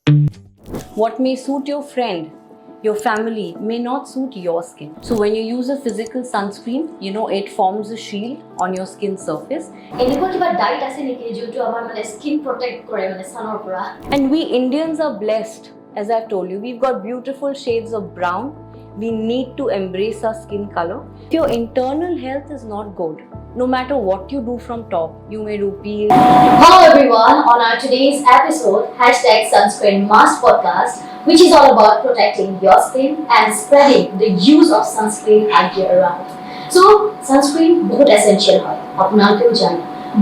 What may suit your friend, your family, may not suit your skin. So when you use a physical sunscreen, it forms a shield on your skin surface. এনেকুৱা কিবা ডাইট আছে নেকি যোনটো আমাৰ মানে skin protect কৰে মানে সানৰ পৰা? And we Indians are blessed, as I've told you. We've got beautiful shades of brown. We need to embrace our skin color. If your internal health is not good, no matter what you do from top, you may do peel. Hello everyone, on our today's episode, #Sunscreen Must Podcast, which is all about protecting your skin and spreading the use of sunscreen idea around. So, sunscreen बहुत essential হয়, আপোনালোকেও জানে.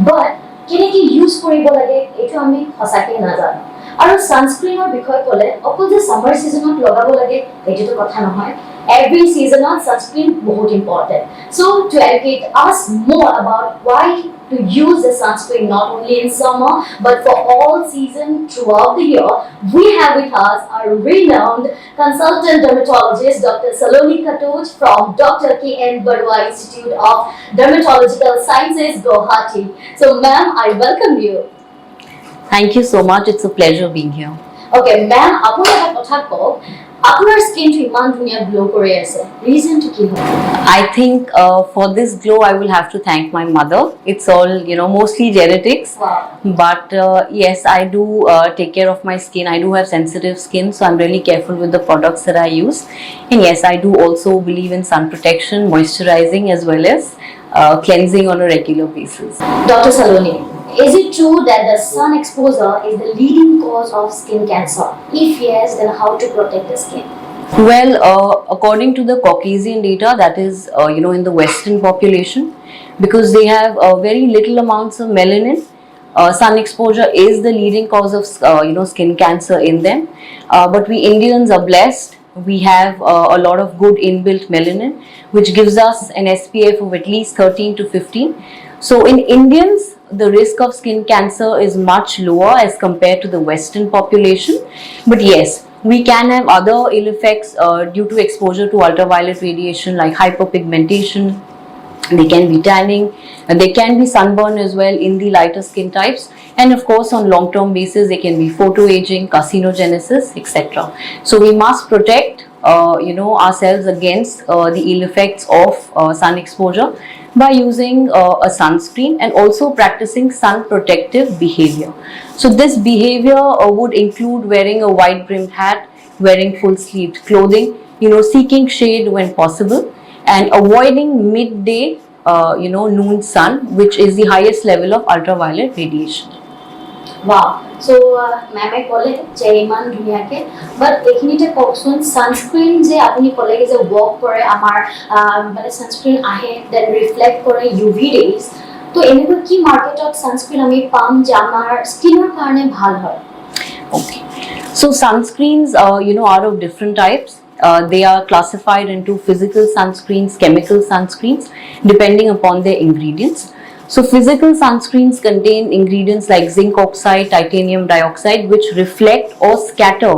But কেনেকৈ use কৰিব লাগে এইটো আমি সঁচাকৈ নাজানো। আৰু সানস্ক্ৰিনৰ বিষয়ে ক'লে অকল যে সামাৰ সিজনত লগাব লাগে এইটো কথা নহয়। Every season on sunscreen বহুত important. So to educate us more about why to use the sunscreen not only in summer but for all season throughout the year, we have with us our renowned consultant dermatologist Dr. Saloni Khatoj from Dr. K.N. Barua Institute of Dermatological Sciences, Guwahati. So ma'am, I welcome you. Thank you so much. It's a pleasure being here. Okay, ma'am, আপুনি এটা কথা কওক, আপোনাৰ স্কিনটো ইমান ধুনীয়া glow কৰি আছে, ৰিজনটো কি হয়? I think for this glow, I will have to thank my mother. It's all, mostly genetics. Wow. But yes, I do take care of my skin. I do have sensitive skin, so I'm really careful with the products that I use. And yes, I do also believe in sun protection, moisturizing, as well as cleansing on a regular basis. Dr. Saloni, is it true that the sun exposure is the leading cause of skin cancer? If yes, then how to protect the skin? Well, according to the Caucasian data, that is, in the Western population, because they have very little amounts of melanin, sun exposure is the leading cause of, skin cancer in them. But we Indians are blessed. We have a lot of good inbuilt melanin, which gives us an SPF of at least 13 to 15. So in Indians, the risk of skin cancer is much lower as compared to the Western population. But yes, we can have other ill effects due to exposure to ultraviolet radiation like hyperpigmentation. They can be tanning, and they can be sunburn as well in the lighter skin types. And of course, on long-term basis, they can be photoaging, carcinogenesis, etc. So we must protect, ourselves against the ill effects of sun exposure by using a sunscreen and also practicing sun protective behavior. So this behavior would include wearing a wide-brimmed hat, wearing full-sleeved clothing, seeking shade when possible, and avoiding midday, noon sun, which is the highest level of ultraviolet radiation. Wow. So, ma'am, কলে যে ইমান ধুনীয়াকে, but এইখিনিতে কওকচোন sunscreen যে আপুনি কলে যে work কৰে আমাৰ মানে সানস্ক্রিন আহে দেন রিফ্লেক্ট কৰে UV ৰেজ, তো এনেকুৱা কি মাৰ্কেটত সানস্ক্রিন আমি পাম যে আমাৰ স্কিনৰ কাৰণে ভাল হয়? Okay. So sunscreens, are of different types. They are classified into physical sunscreens, chemical sunscreens, depending upon their ingredients. So physical sunscreens contain ingredients like zinc oxide, titanium dioxide, which reflect or scatter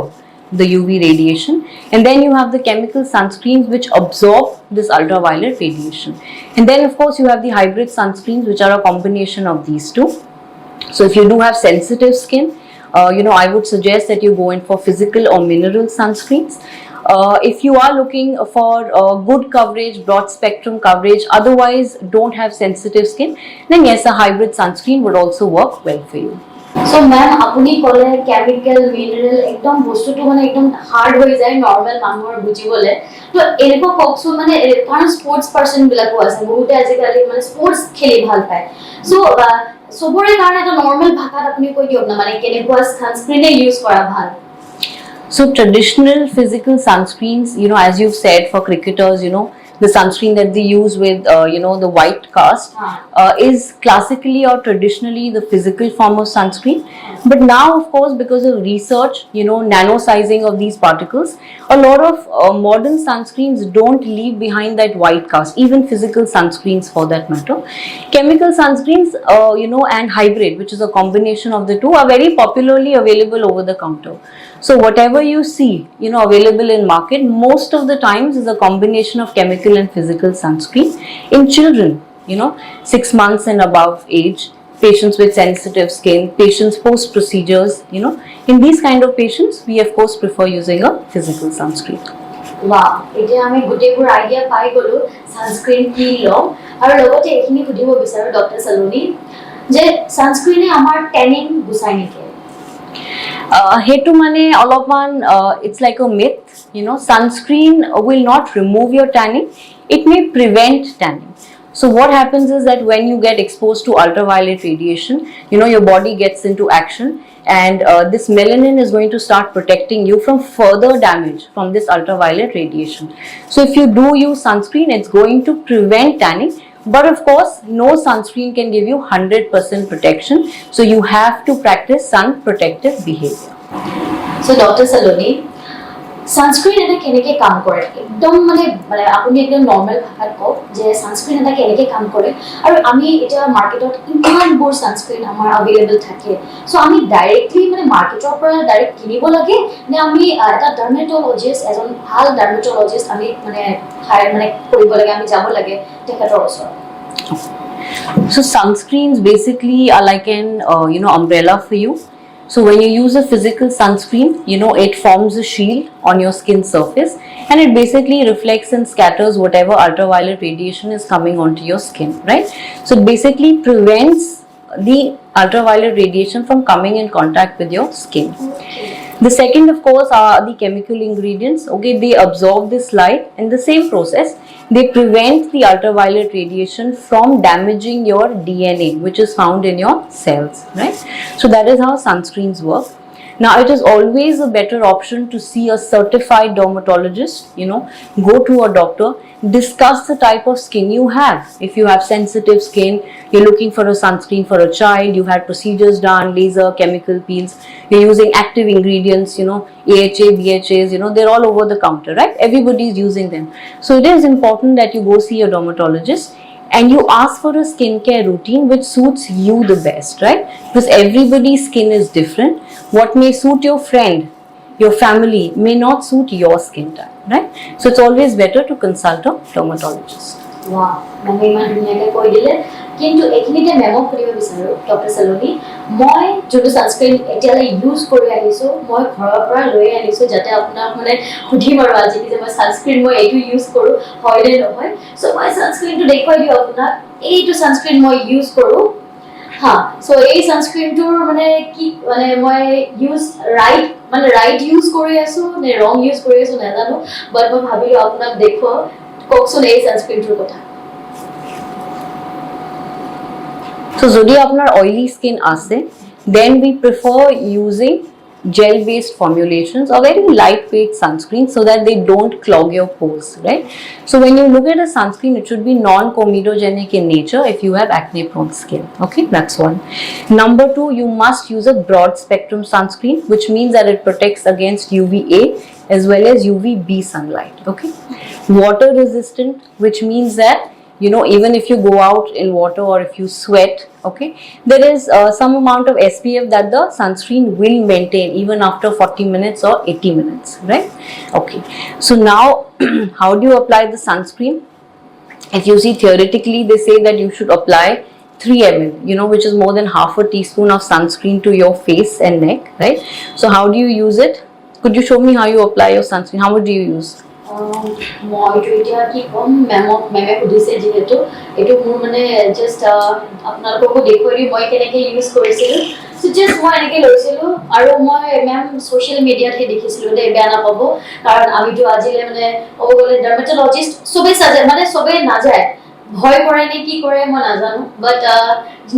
the UV radiation. And then you have the chemical sunscreens which absorb this ultraviolet radiation. And then of course you have the hybrid sunscreens, which are a combination of these two. So if you do have sensitive skin, I would suggest that you go in for physical or mineral sunscreens. If you are looking for good coverage, broad spectrum coverage, otherwise don't have sensitive skin, then yes, a hybrid sunscreen would also work well for you. So ma'am, আপুনি কলে chemical mineral একদম বস্তুটো মানে একদম hard হৈ যায় normal মানুহৰ বুজিবলে, তো এনেকুৱা কওকচোন মানে কাৰণ স্পোর্টস পারসন বিলাকো আছে বহুতে আজিকালি মানে স্পোর্টস খেলি ভাল পায়, সো সবৰে কাৰণে এটা নরমাল ভাষাত আপুনি কৈ দিয়ক না মানে কেনেকুৱা সানস্ক্রিনে ইউজ কৰা ভাল? So traditional physical sunscreens, as you've said, for cricketers, the sunscreen that they use with, the white cast is classically or traditionally the physical form of sunscreen. But now, of course, because of research, nano sizing of these particles, a lot of modern sunscreens don't leave behind that white cast, even physical sunscreens for that matter. Chemical sunscreens, and hybrid, which is a combination of the two, are very popularly available over the counter. So whatever you see, available in market, most of the times is a combination of chemical and physical sunscreen. In children, 6 months and above age, patients with sensitive skin, patients post procedures, in these kind of patients, we of course prefer using a physical sunscreen. Wow, এতিয়া আমি গোটেইবোৰ idea পাই গলো sunscreen কি লওঁ আৰু লগতে এইখিনি সুধিব বিচাৰো ডক্টৰ সলোনী যে সানস্ক্রিনে আমাৰ ট্যানিং গুচাই নেকি হেতু মানে অলপমান it's like a myth, sunscreen will not remove your tanning, it may prevent tanning. So what happens is that when you get exposed to ultraviolet radiation, your body gets into action, and this melanin is going to start protecting you from further damage from this ultraviolet radiation. So if you do use sunscreen, it's going to prevent tanning, but of course no sunscreen can give you 100% protection, so you have to practice sun protective behavior. So Dr. Saloni, sunscreen এটা কেনেকে কাম কৰে একদম মানে আপুনি একদম normal ভাষাত কওক যে সানস্ক্রিন এটা কেনেকে কাম কৰে আৰু আমি এটা মাৰ্কেটত ইমানবোৰ সানস্ক্রিন আমাৰ अवेलेबल থাকে সো আমি ডাইৰেক্টলি মানে মাৰ্কেটৰ পৰা ডাইৰেক্ট কিনিব লাগে নে আমি এটা ডাৰ্মেটলজিষ্ট এজন ভাল ডাৰ্মেটলজিষ্ট আমি মানে কৰিব লাগে আমি যাব লাগে তেখেতৰ ওচৰত So sunscreens basically are like an umbrella for you. So when you use a physical sunscreen, it forms a shield on your skin surface, and it basically reflects and scatters whatever ultraviolet radiation is coming onto your skin, right? So it basically prevents the ultraviolet radiation from coming in contact with your skin. The second, of course, are the chemical ingredients. Okay, they absorb this light. In the same process, they prevent the ultraviolet radiation from damaging your DNA, which is found in your cells, right? So that is how sunscreens work. Now, it is always a better option to see a certified dermatologist, go to a doctor, discuss the type of skin you have. If you have sensitive skin, you're looking for a sunscreen for a child, you've had procedures done, laser, chemical peels, you're using active ingredients, AHA, BHAs, they're all over the counter, right? Everybody is using them. So it is important that you go see a dermatologist and you ask for a skincare routine which suits you the best, right? Because everybody's skin is different. What may suit your friend, your family, may not suit your skin type, right? So it's always better to consult a dermatologist. Wow, মানে ইমান ধুনীয়াকৈ কৈ দিলে কিন্তু এইখিনিতে মেমক কৰিব বিচাৰো doctor সলোনী মই যোনটো সানস্ক্রিন এতিয়ালৈ ইউজ কৰি আহিছো মই ঘৰৰ পৰা লৈ আনিছো যাতে আপোনাক মানে সুধিম আৰু আজি যে মই সানস্ক্রিন মই এইটো ইউজ কৰো হয় নে নহয় সো মই সানস্ক্রিনটো দেখুৱাই দিও আপোনাক এইটো সানস্ক্রিন মই ইউজ কৰো হা সো এই সানস্ক্রিনটোৰ মানে কি মানে মই ইউজ ৰাইট ইউজ কৰি আছো নে ৰং ইউজ কৰি আছো নাজানো বাট মই ভাবিলো আপোনাক দেখুৱা কওকচোন এই সানস্ক্রিনটোৰ কথা So যদি আপনার oily skin আছে, then we prefer using gel based formulations or very lightweight sunscreen so that they don't clog your pores, right? So when you look at a sunscreen, it should be non-comedogenic in nature if you have acne prone skin. Okay, that's one. Number two, you must use a broad spectrum sunscreen, which means that it protects against UVA as well as UVB sunlight. Okay, water resistant, which means that even if you go out in water or if you sweat, okay, there is some amount of SPF that the sunscreen will maintain even after 40 minutes or 80 minutes, right? Okay, so now how do you apply the sunscreen? If you see, theoretically they say that you should apply 3 ml, which is more than half a teaspoon of sunscreen to your face and neck, right? So how do you use it? Could you show me how you apply your sunscreen? How much do you use? মই এতিয়া কি কম মেমে সুধিছে যিহেতু এইটো মোৰ মানে just আপোনালোককো দেখুৱাই দিওঁ মই কেনেকৈ ইউজ কৰিছিলোঁ সো জাষ্ট মই এনেকৈ লৈছিলোঁ আৰু মই মেম ছ'চিয়েল মিডিয়াতহে দেখিছিলোঁ দেই বেয়া নাপাব কাৰণ আমিতো আজিলৈ মানে ক'ব গ'লে ডাৰ্মেটলজিষ্ট চবেই চাজে মানে চবেই নাযায় ভয় কৰে নে কি কৰে মই নাজানো বাট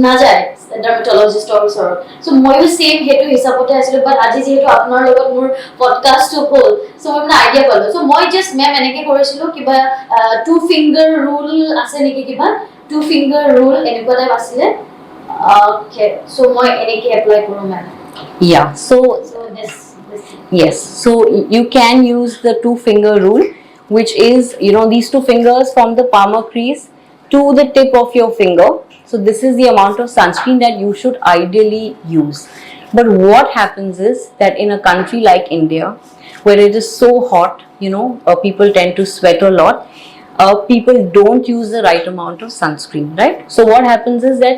নাযায় ডাৰ্মেটলজিষ্টৰ ওচৰত সো ময়ো সেম হেতু হিচাপতে আছিলোঁ বাট আজি যিহেতু আপোনাৰ লগত মোৰ পডকাষ্টটো হ'ল সো মই মানে আইডিয়া পালোঁ সো মই জাষ্ট মেম এনেকৈ কৰিছিলোঁ কিবা 2 ফিংগাৰ ৰুল আছে নেকি কিবা 2 ফিংগাৰ ৰুল এনেকুৱা টাইপ আছিলে ওকে সো মই এনেকৈ এপ্লাই কৰোঁ মেম Yeah, so this yes, so you can use the 2-finger rule, which is these 2 fingers from the palmar crease to the tip of your finger. So this is the amount of sunscreen that you should ideally use. But what happens is that in a country like India, where it is so hot, people tend to sweat a lot, people don't use the right amount of sunscreen, right? So what happens is that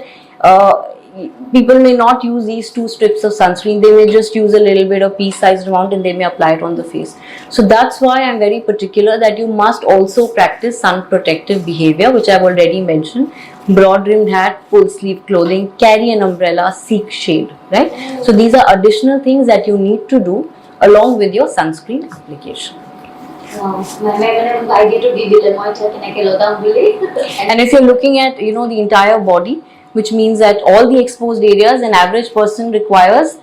people may not use these 2 strips of sunscreen. They may just use a little bit of pea-sized amount and they may apply it on the face. So that's why I'm very particular that you must also practice sun protective behavior, which I've already mentioned. Broad rimmed hat, full sleeve clothing, carry an umbrella, seek shade, right? So these are additional things that you need to do along with your sunscreen application. idea to And if you're looking at, you know, the entire body, which means that all the exposed areas, an average person requires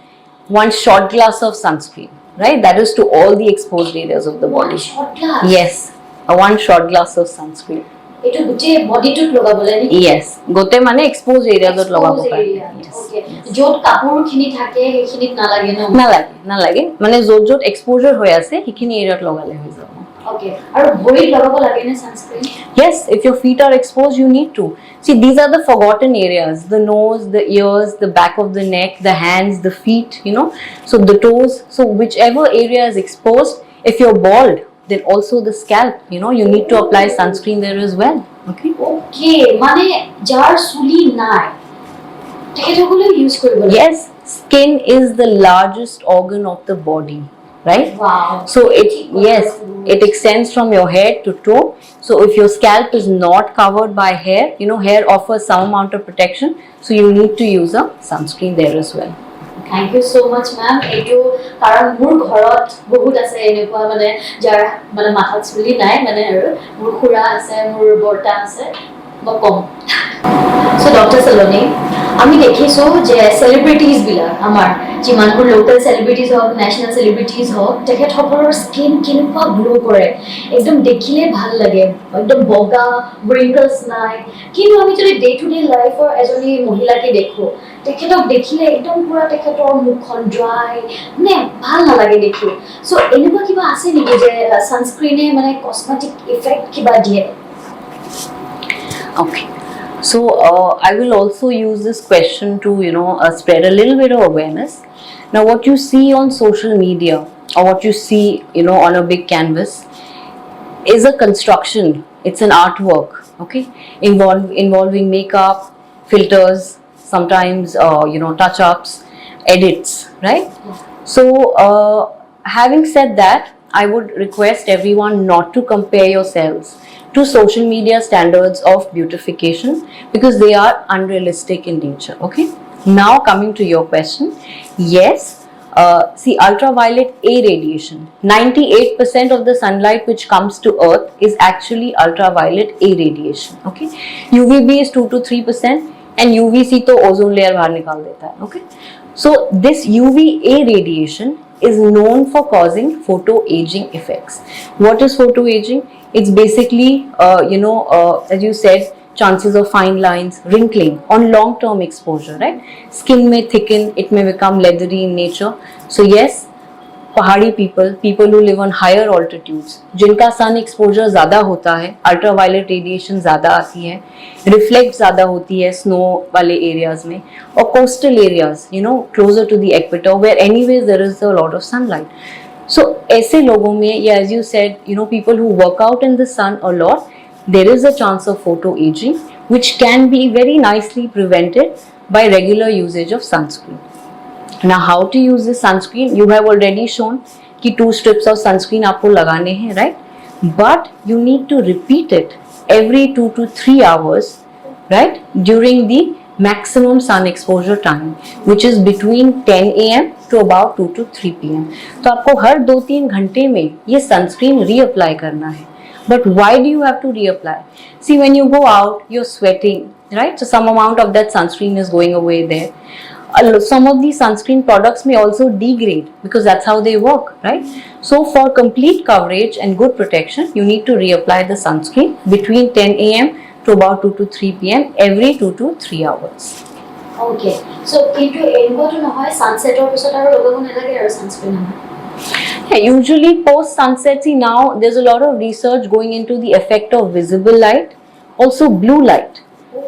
1 shot glass of sunscreen, right? That is to all the exposed areas of the body. 1 shot glass? Yes, a 1 shot glass of sunscreen. Eto gote body to logabole niki? Yes, gote mane exposed area dot logabo pare. Yes. Okay. Jot kapur khini thake hekhinit nalage no? Nalage. Mane jot exposure hoy ase hekhini area dot logale hoy jabo. Okay. Aru body lagabo lage na sunscreen? Yes, if your feet are exposed, you need to. See, these are the forgotten areas: the nose, the ears, the back of the neck, the hands, the feet. You know, so the toes. So whichever area is exposed, if you're bald, then also the scalp, you know, you need to apply sunscreen there as well. Okay. Okay, mane jar suli nai. Tekhetokole use koribo lage? Yes, skin is the largest organ of the body, right? Wow. So it extends from your head to toe. So if your scalp is not covered by hair, you know, hair offers some amount of protection. So you need to use a sunscreen there as well. Thank you so much, ma'am. Eto karon mur ghorat bahut ase enekwa mane jar mane mathat chuli nai mane aru mur khura ase mur borta ase ba kom. So Dr. Saloni, আমি দেখিছো যে celebrities বিলাক আমাৰ যিমানবোৰ local celebrities হওক national celebrities হওক তেখেতসকলৰ skin কেনেকুৱা glow কৰে একদম দেখিলে ভাল লাগে একদম বগা wrinkles নাই কিন্তু আমি যদি ডে টু ডে লাইফৰ এজনী মহিলাকে দেখো তেখেতক দেখিলে একদম পুৰা তেখেতৰ মুখখন ড্ৰাই মানে ভাল নালাগে দেখি সো এনেকুৱা কিবা আছে নেকি যে সানস্ক্ৰিনে মানে কসমেটিক ইফেক্ট কিবা দিয়ে Okay. So I will also use this question to, you know, spread a little bit of awareness. Now, what you see on social media or what you see, you know, on a big canvas is a construction. It's an artwork, okay, involving makeup, filters, sometimes, you know, touch-ups, edits, right? So, having said that, I would request everyone not to compare yourselves to social media standards of beautification because they are unrealistic in nature. Okay. Now coming to your question, yes. See, ultraviolet A radiation. 98% of the sunlight which comes to Earth is actually ultraviolet A radiation. Okay. UVB is 2 to 3%, and UVC to ozone layer bahar nikal deta hai. Okay. So this UVA radiation is known for causing photo aging effects. What is photo aging? It's basically, as you said, chances of fine lines, wrinkling on long-term exposure, right? Skin may thicken, it may become leathery in nature. So yes, पहाड़ी people who live on higher altitudes, जिनका sun exposure ज़्यादा होता है, ultraviolet radiation ज़्यादा आती है, reflect ज़्यादा होती है snow वाले areas में, और coastal areas, you know, closer to the equator, where anyways there is a lot of sunlight. So ऐसे लोगों में, yeah, as you said, you know, people who work out in the sun a lot, there is a chance of photo aging, which can be very nicely prevented by regular usage of sunscreen. Now, how to use this sunscreen? You have already shown कि 2 strips of sunscreen आपको लगाने हैं, right? But you need to repeat it every 2 to 3 hours, right? During the maximum sun exposure time, which is between 10 AM to about 2 to 3 PM. तो आपको हर 2-3 घंटे में ये sunscreen reapply करना है. But why do you have to reapply? See, when you go out, you're sweating, right? So some amount of that sunscreen is going away there. Some of these sunscreen products may also degrade because that's how they work, right? So for complete coverage and good protection, you need to reapply the sunscreen between 10 AM to about 2 to 3 PM every 2 to 3 hours. Okay. So into engo to nohoy sunset or pisot aru logabo nalage aru sunscreen Yeah, usually post sunset, see now there's a lot of research going into the effect of visible light, also blue light,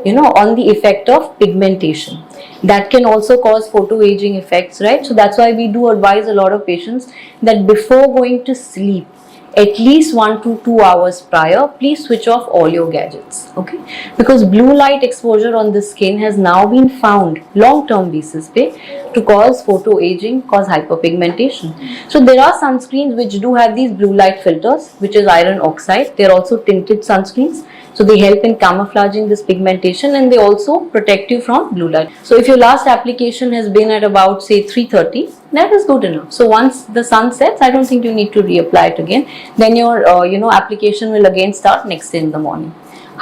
you know, on the effect of pigmentation. That can also cause photo aging effects, right? So that's why we do advise a lot of patients that before going to sleep, at least 1 to 2 hours prior, please switch off all your gadgets. Okay, because blue light exposure on the skin has now been found long-term basis to cause photo aging, cause hyperpigmentation. So there are sunscreens which do have these blue light filters, which is iron oxide. They are also tinted sunscreens. So they help in camouflaging this pigmentation, and they also protect you from blue light. So if your last application has been at about say 3:30, that is good enough. So once the sun sets, I don't think you need to reapply it again. Then your application will again start next day in the morning,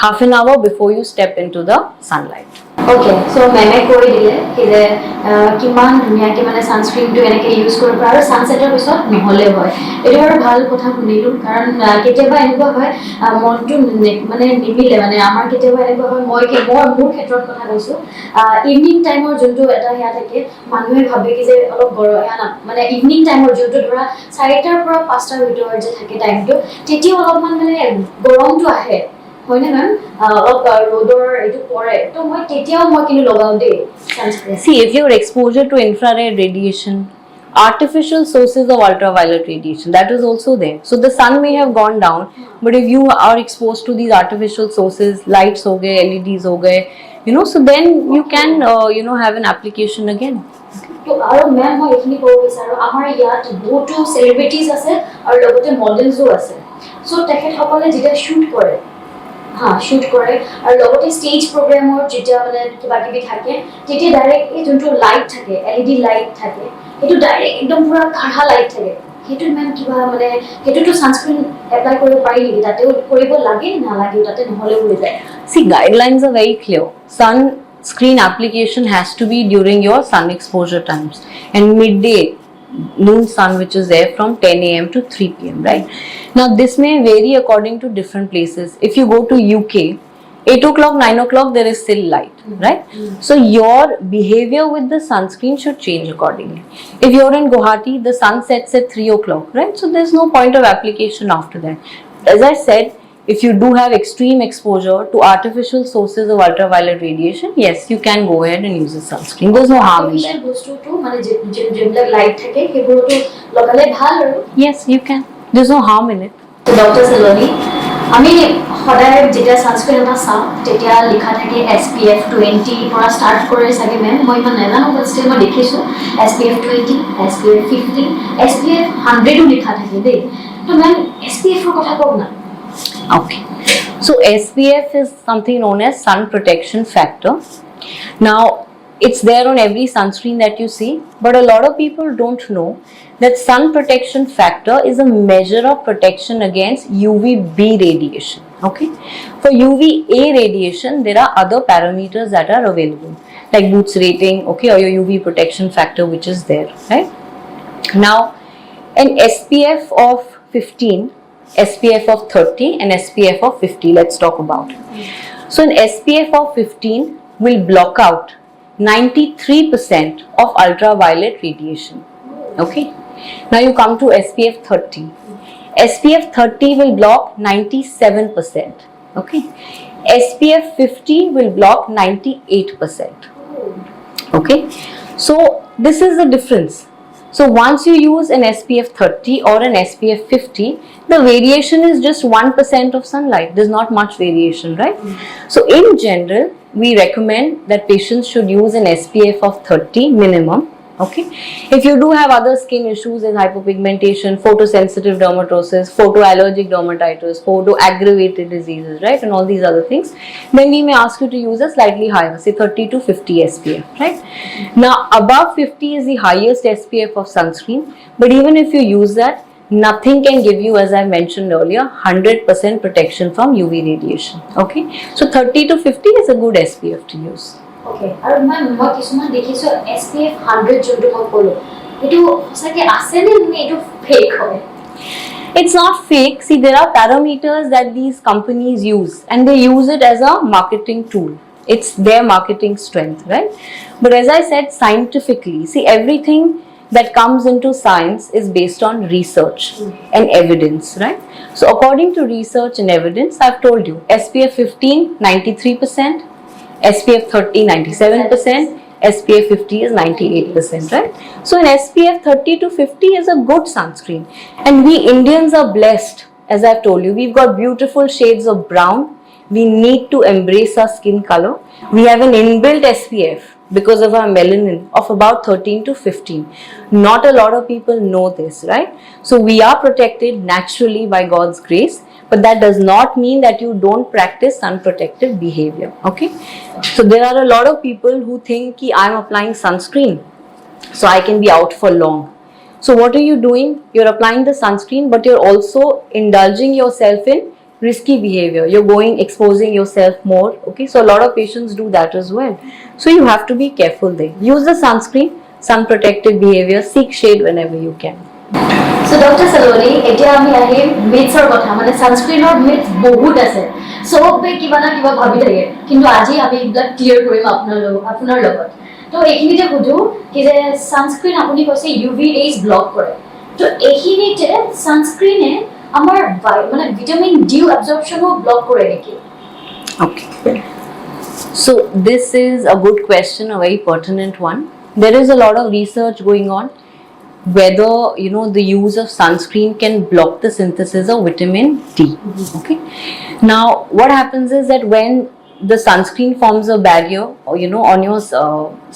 half an hour before you step into the sunlight. Okay, so মেমে কৈ দিলে কি যে কিমান ধুনীয়াকৈ মানে ছানস্ক্ৰীনটো এনেকৈ use কৰিব পাৰে আৰু ছানছেটৰ পিছত নহ'লে হয়। এইটো বাৰু ভাল কথা শুনিলোঁ, কাৰণ কেতিয়াবা এনেকুৱা হয় মনটো মানে নিমিলে, মানে আমাৰ কেতিয়াবা এনেকুৱা হয়, মই মোৰ ক্ষেত্ৰত কথা কৈছোঁ, ইভিনিং টাইমৰ যোনটো এটা সেয়া থাকে, মানুহে ভাবে কি যে অলপ মানে ইভিনিং টাইমৰ যোনটো ধৰা 4টাৰ পৰা 5টাৰ ভিতৰত যে থাকে টাইমটো, তেতিয়া অলপমান মানে গৰমটো আহে, হয়নে মেম? অলপ ৰ'দৰ এইটো পৰে, তো মই তেতিয়াও মই কিন্তু লগাওঁ দেই sunscreen. See, if your exposure to infrared radiation, artificial sources of ultraviolet radiation, that is also there. So the sun may have gone down, but if you are exposed to these artificial sources, lights ho gaye, LEDs ho gaye, so then you can have an application again. তো আৰু মেম মই এইখিনি ক'ব বিচাৰোঁ, আমাৰ ইয়াত বহুতো celebrities আছে আৰু লগতে মডেলছো আছে। চ' তেখেতসকলে যেতিয়া শ্বুট কৰে শ্বুট কৰে আৰু লগতে ষ্টেজ প্ৰগ্ৰেমৰ যেতিয়া মানে কিবা কিবি থাকে, তেতিয়া ডাইৰেক্ট এই যোনটো লাইট থাকে, LED লাইট থাকে, সেইটো ডাইৰেক্ট একদম পুৰা কাঢ়া লাইট থাকে, সেইটো মেম কিবা মানে সেইটোতো ছানস্ক্ৰীন এপ্লাই কৰিব পাৰি নেকি? তাতেও কৰিব লাগে নালাগে, তাতে নহ'লেও হৈ যায়? See, guidelines are very clear. Sunscreen application has to be during your sun exposure times and midday noon sun, which is there from 10 a.m. to 3 p.m. right? Now this may vary according to different places. If you go to UK, 8 o'clock, 9 o'clock, there is still light, right? So your behavior with the sunscreen should change accordingly. If you're in Guwahati, the sun sets at 3 o'clock, right? So there's no point of application after that. As I said, if you do have extreme exposure to artificial sources of ultraviolet radiation, yes, you can go ahead and use a sunscreen. There's no harm in that. Yes, you can. There's no harm in it. So Dr. Saloni, আমি সদায় যেতিয়া sunscreen এটা চাওঁ তেতিয়া লিখা থাকে SPF 20 পৰা start কৰে চাগে মেম, মই ইমান নাজানো, বাট ষ্টিল মই দেখিছোঁ SPF 20, SPF 50, SPF 100ও লিখা থাকে দেই। তো মেম SPFৰ কথা কওক না। Okay, so SPF is something known as sun protection factor. Now it's there on every sunscreen that you see, but a lot of people don't know that sun protection factor is a measure of protection against UVB radiation. Okay, for UVA radiation there are other parameters that are available, like Booth's rating, okay, or your UV protection factor, which is there, right? Now an SPF of 15, SPF of 30 and SPF of 50, let's talk about. So an SPF of 15 will block out 93% of ultraviolet radiation. Okay, now you come to SPF 30. SPF 30 will block 97%. Okay, SPF 50 will block 98%. Okay, so this is the difference. So once you use an SPF 30 or an SPF 50, the variation is just 1% of sunlight. There's not much variation, right? So in general, we recommend that patients should use an SPF of 30 minimum. Okay, if you do have other skin issues as hyperpigmentation, photosensitive dermatosis, photoallergic dermatitis, photoaggravated diseases, right, and all these other things, then we may ask you to use a slightly higher, say 30 to 50 SPF, right? Now above 50 is the highest SPF of sunscreen, but even if you use that, nothing can give you, as I mentioned earlier, 100% protection from UV radiation. Okay, so 30 to 50 is a good SPF to use. Okay, আৰু মই কিছুমান দেখিছোঁ SPF 100 যোনটো মই ক'লোঁ, এইটো সঁচাকৈ আছেনে নে এইটো ফেক হয়? It's not fake. See, there are parameters that these companies use, and they use it as a marketing tool. It's their marketing strength, right? But as I said, scientifically, see, everything that comes into science is based on research and evidence, right? So according to research and evidence, I've told you, SPF 15, 93%, SPF 30, 97%, SPF 50 is 98%, right? So an SPF 30 to 50 is a good sunscreen. And we Indians are blessed, as I've told you. We've got beautiful shades of brown. We need to embrace our skin color. We have an inbuilt SPF because of our melanin of about 13 to 15. Not a lot of people know this, right? So we are protected naturally by God's grace, but that does not mean that you don't practice unprotective behavior, okay? So there are a lot of people who think ki I'm applying sunscreen so I can be out for long. So what are you doing? You're applying the sunscreen, but you're also indulging yourself in risky behavior. You're exposing yourself more, okay? So a lot of patients do that as well. So you have to be careful there. Use the sunscreen, sun protective behavior, seek shade whenever you can. So Dr. Saloni, এতিয়া আমি আহিম মিথছৰ কথা, মানে ছানস্ক্ৰীনৰ myth বহুত আছে, চবে কিবা না কিবা ভাবি থাকে, কিন্তু আজি আমি এইবিলাক ক্লিয়াৰ কৰিম আপোনাৰ লগত। তো এইখিনিতে সুধো কি যে ছানস্ক্ৰীন আপুনি কৈছে ইউভি ৰেজ ব্লক কৰে, তো এইখিনিতে ছানস্ক্ৰীনে আমাৰ মানে ভিটামিন ডি এবজৰ্পশ্যনো ব্লক কৰে নেকি? Okay. So this is a good question, a very pertinent one. There is a lot of research going on whether the use of sunscreen can block the synthesis of vitamin D. Okay. Now what happens is that when the sunscreen forms a barrier on your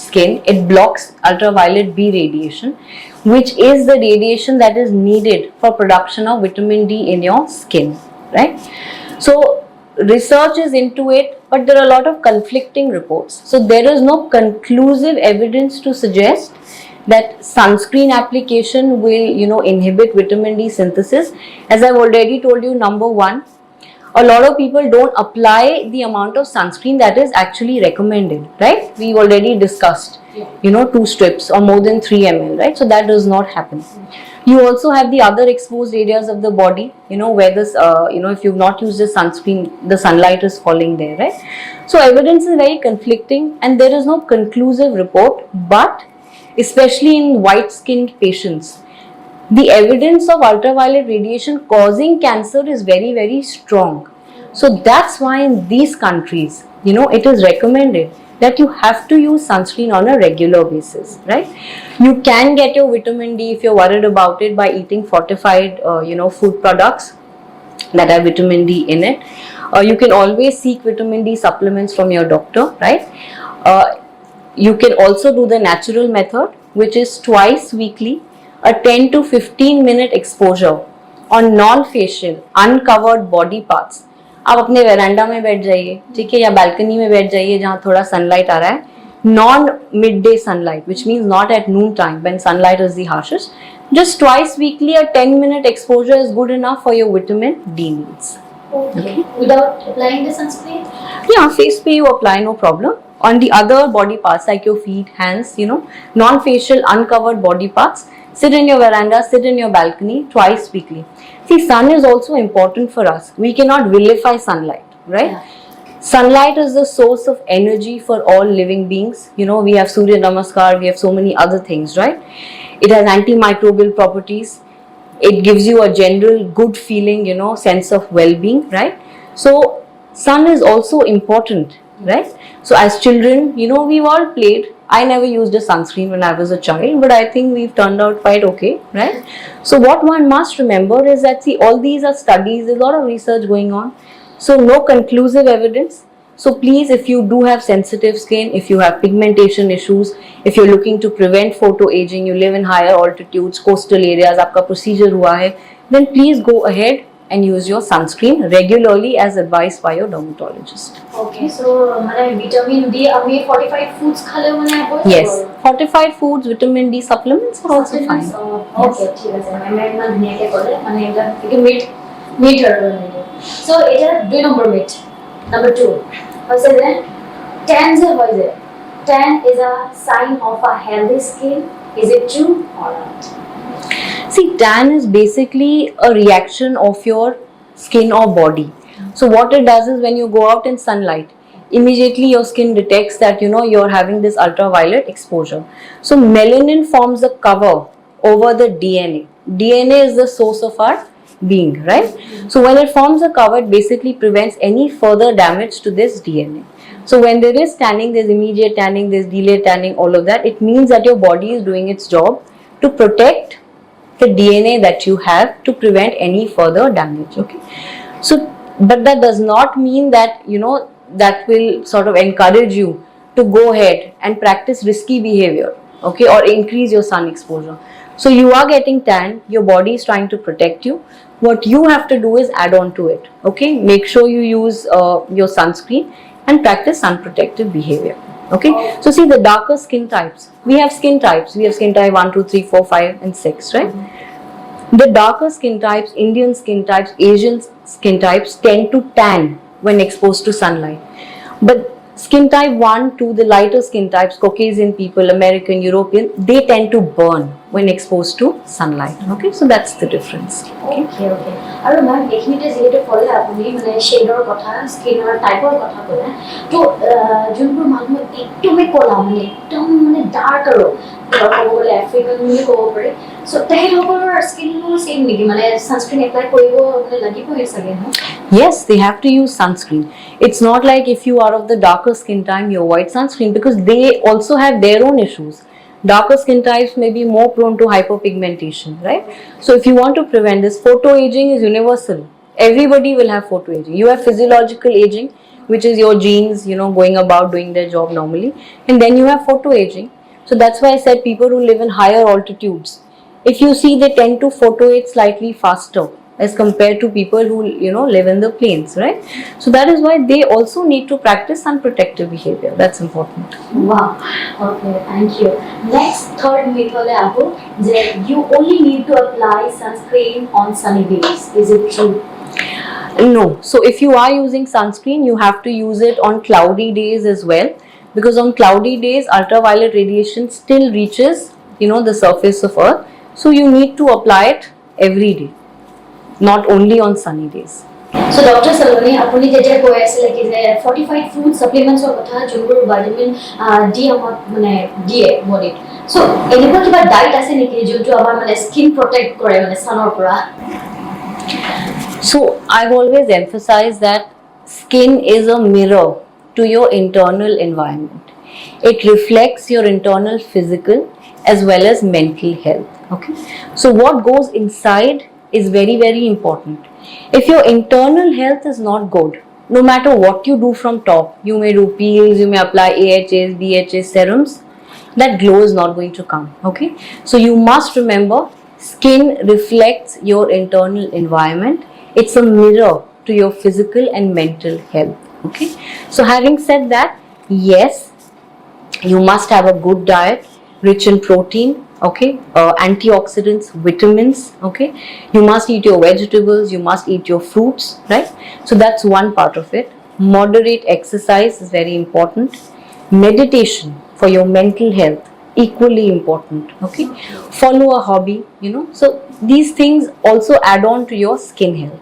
skin, it blocks ultraviolet B radiation, which is the radiation that is needed for production of vitamin D in your skin, right? So research is into it, but there are a lot of conflicting reports. So there is no conclusive evidence to suggest that sunscreen application will inhibit vitamin D synthesis. As I've already told you, number one, a lot of people don't apply the amount of sunscreen that is actually recommended, right? We've already discussed 2 strips or more than 3 ml, right? So that does not happen. You also have the other exposed areas of the body, where this if you've not used the sunscreen, the sunlight is falling there, right? So evidence is very conflicting and there is no conclusive report, but especially in white skinned patients, the evidence of ultraviolet radiation causing cancer is very, very strong. So that's why in these countries, it is recommended that you have to use sunscreen on a regular basis, right? You can get your vitamin D if you're worried about it by eating fortified, food products that have vitamin D in it. You can always seek vitamin D supplements from your doctor, right? You can also do the natural method, which is twice weekly, a 10 to 15 minute exposure on non-facial, uncovered body parts. आप अपने veranda में बैठ जाइए, ठीक है, या balcony में बैठ जाइए जहाँ थोड़ा सनलाइट आ रहा है, non midday sunlight, which means not at noon time when sunlight is the harshest. Just twice weekly, a 10-minute exposure is good enough for your vitamin D needs. Okay. Without applying the sunscreen? Yeah, face pe you apply, no problem. On the other body parts like your feet, hands, non-facial uncovered body parts, sit in your veranda, sit in your balcony twice weekly. See, sun is also important for us. We cannot vilify sunlight, right? Yeah. Sunlight is the source of energy for all living beings. We have Surya Namaskar, we have so many other things, right? It has antimicrobial properties. It gives you a general good feeling, sense of well-being, right? So sun is also important, right? So as children, we've all played. I never used a sunscreen when I was a child, but I think we've turned out quite okay, right? So what one must remember is that, see, all these are studies, there's a lot of research going on. So no conclusive evidence. So please, if you do have sensitive skin, if you have pigmentation issues, if you're looking to prevent photo aging, you live in higher altitudes, coastal areas, aapka procedure hua hai, then please go ahead and use your sunscreen regularly as advised by your dermatologist. Okay, so vitamin D, we fortified foods khale mane hoy? Yes, fortified foods, vitamin D supplements are also fine. Okay, ঠিক আছে, মানে ইমান ধুনীয়াকে ক'লে, মানে এইটো myth আৰু মানে। So এটা 2 নম্বৰ মিথ। Number 2, হৈছে যে tan যে হয় যে, tan is a sign of a healthy skin. Is it true or not? See, tan is basically a reaction of your skin or body. So what it does is when you go out in sunlight, immediately your skin detects that you're having this ultraviolet exposure. So melanin forms a cover over the DNA. DNA is the source of our being, right? So when it forms a cover, it basically prevents any further damage to this DNA. So when there is tanning, there's immediate tanning, there's delayed tanning, all of that. It means that your body is doing its job to protect the DNA that you have to prevent any further damage. Okay. So, but that does not mean that, you know, that will sort of encourage you to go ahead and practice risky behavior, okay, or increase your sun exposure. So you are getting tan, your body is trying to protect you. What you have to do is add on to it, okay. Make sure you use your sunscreen and practice sun protective behavior. Okay, so see the darker skin types. We have skin types. We have skin type 1, 2, 3, 4, 5, and 6, right? The darker skin types, Indian skin types, Asian skin types tend to tan when exposed to sunlight. But skin type 1, 2, the lighter skin types, Caucasian people, American, European, they tend to burn when exposed to sunlight. Okay, so that's the difference. Okay. আৰু ma'am এইখিনিতে যেহেতু ক'লে আপুনি মানে শ্বেডৰ কথা স্কিনৰ টাইপৰ কথা ক'লে তো যোনবোৰ মানুহ একদমেই ক'লা মানে একদম মানে ডাৰ্ক আৰু ক'ব গ'লে আফ্ৰিকান বুলি ক'ব পাৰি চ' তেখেতসকলৰ স্কিনবোৰ চেম নেকি মানে ছানস্ক্ৰীন এপ্লাই কৰিব মানে লাগিবই চাগে ন Yes, they have to use sunscreen. It's not like if you are of the darker skin type, you avoid sunscreen because they also have their own issues. Darker skin types may be more prone to hyperpigmentation, right? So if you want to prevent this, photoaging is universal. Everybody will have photoaging. You have physiological aging, which is your genes, you know, going about doing their job normally. And then you have photoaging. So that's why I said people who live in higher altitudes, if you see, they tend to photoage slightly faster as compared to people who, you know, live in the plains, right? So that is why they also need to practice sun protective behavior. That's important. Wow. Okay, thank you. Next, third myth hole aho je you only need to apply sunscreen on sunny days. Is it true? No. So if you are using sunscreen, you have to use it on cloudy days as well, because on cloudy days, ultraviolet radiation still reaches, you know, the surface of Earth. So you need to apply it every day, not only on sunny days. So Dr. Saloni, apuni jeje koi asile ki je fortified food supplements or kotha jongur vitamin D amount mane die body. So eniko kiba diet ase niki jontu amar mane skin protect kore mane sunor pora. So I've always emphasized that skin is a mirror to your internal environment. It reflects your internal physical as well as mental health. Okay. So what goes inside is very, very important. If your internal health is not good, no matter what you do from top, you may do peels, you may apply AHAs, BHAs, serums, that glow is not going to come. Okay. So you must remember, skin reflects your internal environment. It's a mirror to your physical and mental health. Okay. So having said that, yes, you must have a good diet rich in protein, okay, antioxidants, vitamins, okay. You must eat your vegetables, you must eat your fruits, right? So that's one part of it. Moderate exercise is very important. Meditation for your mental health, equally important, okay. Follow a hobby, you know. So these things also add on to your skin health.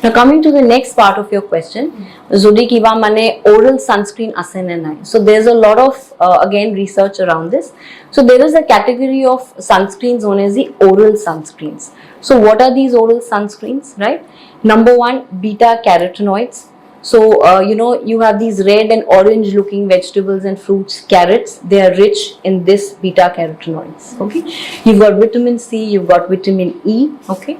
Now coming to the next part of your question, Zodi kiba mane oral sunscreen ase na nai. So there's a lot of again research around this. So there is a category of sunscreens known as the oral sunscreens. So what are these oral sunscreens, right? Number one, beta carotenoids. So you know, you have these red and orange looking vegetables and fruits, carrots. They are rich in this beta carotenoids. Okay, you've got vitamin C, you've got vitamin E. Okay,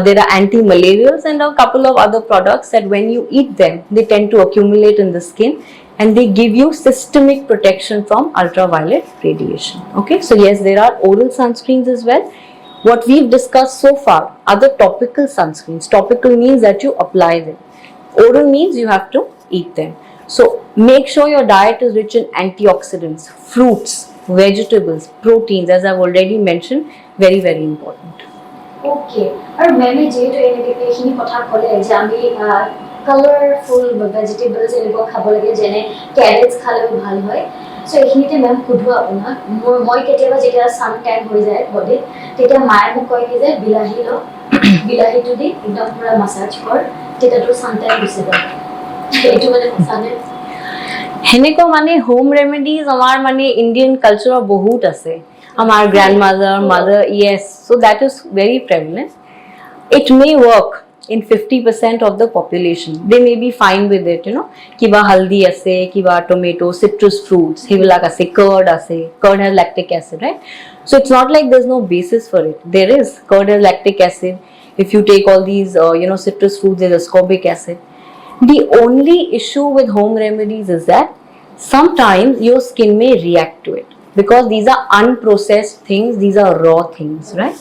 there are anti-malarials and a couple of other products that when you eat them, they tend to accumulate in the skin and they give you systemic protection from ultraviolet radiation. Okay, so yes, there are oral sunscreens as well. What we've discussed so far are the topical sunscreens. Topical means that you apply them. Oral means you have to eat them. So make sure your diet is rich in antioxidants, fruits, vegetables, proteins, as I've already mentioned, very, very important. Okay. Aru meme jehetu eniki kotha kole je ami colorful vegetables eniko khabo lage jene carrots khale bhal hoy. So এইখিনিতে ma'am Khudu আপোনাক মই কেতিয়াবা যেতিয়া সান tan হৈ যায় বডিত তেতিয়া মায়ে মোক কয় কি যে বিলাহী ল বিলাহীটো দি একদম পুৰা মাসাজ কৰ তেতিয়া তোৰ সান ট্যান গুচি যাব এইটো মানে সঁচানে হেনেকো মানে হোম ৰেমেডিজ আমাৰ মানে ইণ্ডিয়ান কালচাৰৰ বহুত আছে আমাৰ গ্ৰাণ্ডমাদাৰ mother yes, so that is very prevalent. It may work in 50% of the population. They may be fine with it, kiba haldi ase, kiba tomato, citrus fruits, hivilak ase, curd has lactic acid, right? So it's not like there's no basis for it. There is. Curd has lactic acid. If you take all these citrus fruits, there's ascorbic acid. The only issue with home remedies is that sometimes your skin may react to it, because these are unprocessed things, these are raw things, right?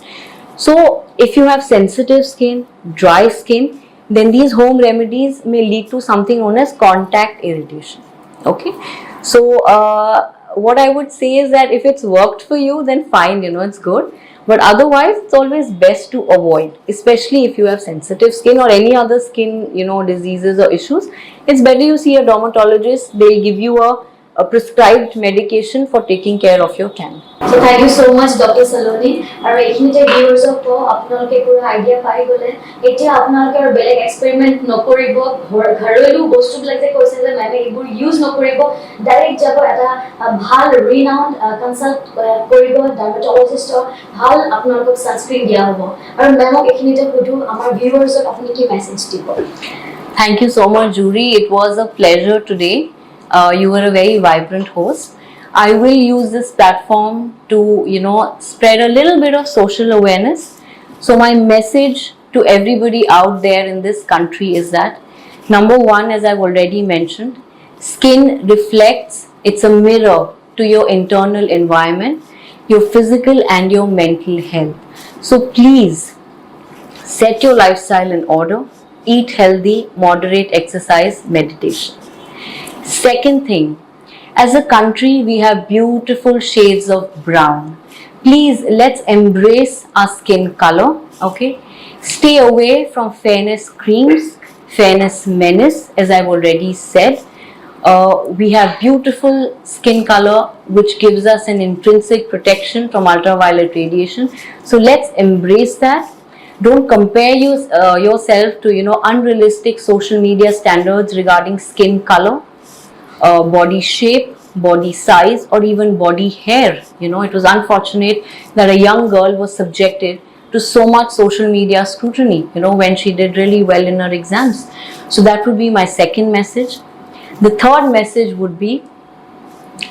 So if you have sensitive skin, dry skin, then these home remedies may lead to something known as contact irritation. Okay, so what I would say is that if it's worked for you, then fine, it's good. But otherwise, it's always best to avoid, especially if you have sensitive skin or any other skin, diseases or issues. It's better you see a dermatologist. They'll give you a prescribed medication for taking care of your tan. So thank you so much, Dr. Saloni. আৰু এইখিনিতে ভিউৱাৰ্ছক কওঁ, আপোনালোকে পুৰা idea পাই গ'লে। এতিয়া আপোনালোকে আৰু বেলেগ এক্সপেৰিমেণ্ট নকৰিব, ঘৰলৈও বস্তুবিলাক যে কৈছে যে মেমে এইবোৰ ইউজ নকৰিব, ডাইৰেক্ট যাব এটা ভাল ৰিনাউণ্ড কনচাল্ট কৰিব ডাৰ্মাটলজিষ্টৰ, ভাল আপোনালোকক ছানস্ক্ৰীন দিয়া হ'ব। আৰু মেমক এইখিনিতে সুধো, আমাৰ ভিউৱাৰ্ছক আপুনি কি মেছেজ দিব? Thank you so much, Jury. It was a pleasure today. You were a very vibrant host. I will use this platform to, spread a little bit of social awareness. So my message to everybody out there in this country is that, number one, as I've already mentioned, skin reflects, it's a mirror to your internal environment, your physical and your mental health. So please set your lifestyle in order, eat healthy, moderate exercise, meditation. Second thing, as a country, we have beautiful shades of brown. Please, let's embrace our skin color, okay? Stay away from fairness creams, fairness menace, as I've already said. We have beautiful skin color, which gives us an intrinsic protection from ultraviolet radiation. So let's embrace that. Don't compare yourself to, unrealistic social media standards regarding skin color, body shape, body size, or even body hair. It was unfortunate that a young girl was subjected to so much social media scrutiny, when she did really well in her exams. So that would be my second message. The third message would be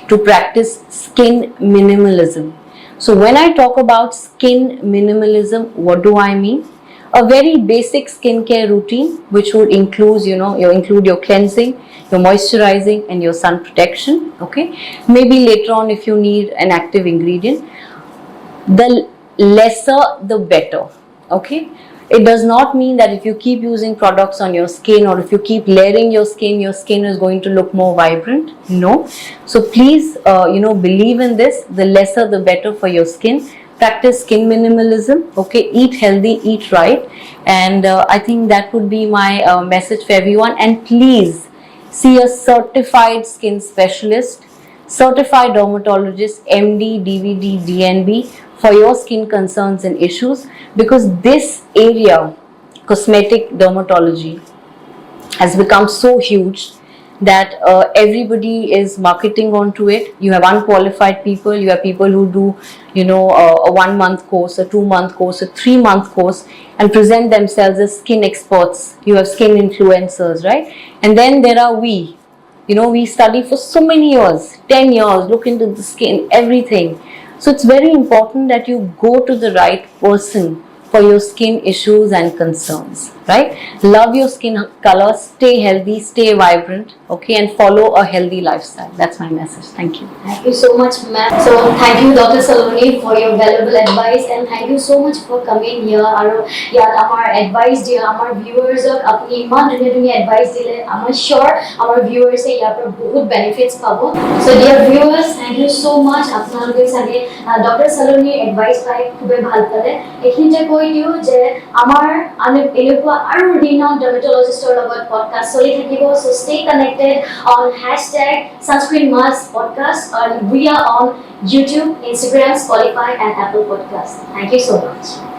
to practice skin minimalism. So when I talk about skin minimalism, what do I mean? A very basic skincare routine, which would include, include your cleansing, your moisturizing, and your sun protection. Okay, maybe later on if you need an active ingredient. The lesser, the better. Okay, it does not mean that if you keep using products on your skin, or if you keep layering your skin is going to look more vibrant. No. So please, believe in this. The lesser, the better for your skin. Practice skin minimalism. Okay, eat healthy, eat right, and I think that would be my message for everyone. And please see a certified skin specialist, certified dermatologist, MD, DVD, DNB, for your skin concerns and issues, because this area, cosmetic dermatology, has become so huge that everybody is marketing onto it. You have unqualified people, you have people who do, a 1-month course, a 2-month course, a 3-month course, and present themselves as skin experts. You have skin influencers, right? And then there are we. We study for so many years, 10 years, look into the skin, everything. So it's very important that you go to the right person for your skin issues and concerns, right? Love your skin color, stay healthy, stay vibrant, okay, and follow a healthy lifestyle. That's my message. Thank you. Thank you so much, ma'am. So thank you, Dr. Saloni, for your valuable advice, and thank you so much for coming here. Aru yat amar advice dia, amar viewers ok apni iman dhuniya advice dile. I'm sure our viewers e yar par bahut benefits pabo. So dear viewers, thank you so much. Apnaloke sage Dr. Saloni advice pai khube bhal pale. Ekhinite koi diu je amar enekua aru renowned dermatologist logot podcast choli thakibo. So stay connected on #SunscreenMust podcast, and we are on YouTube, Instagram, Spotify, and Apple Podcasts. Thank you so much.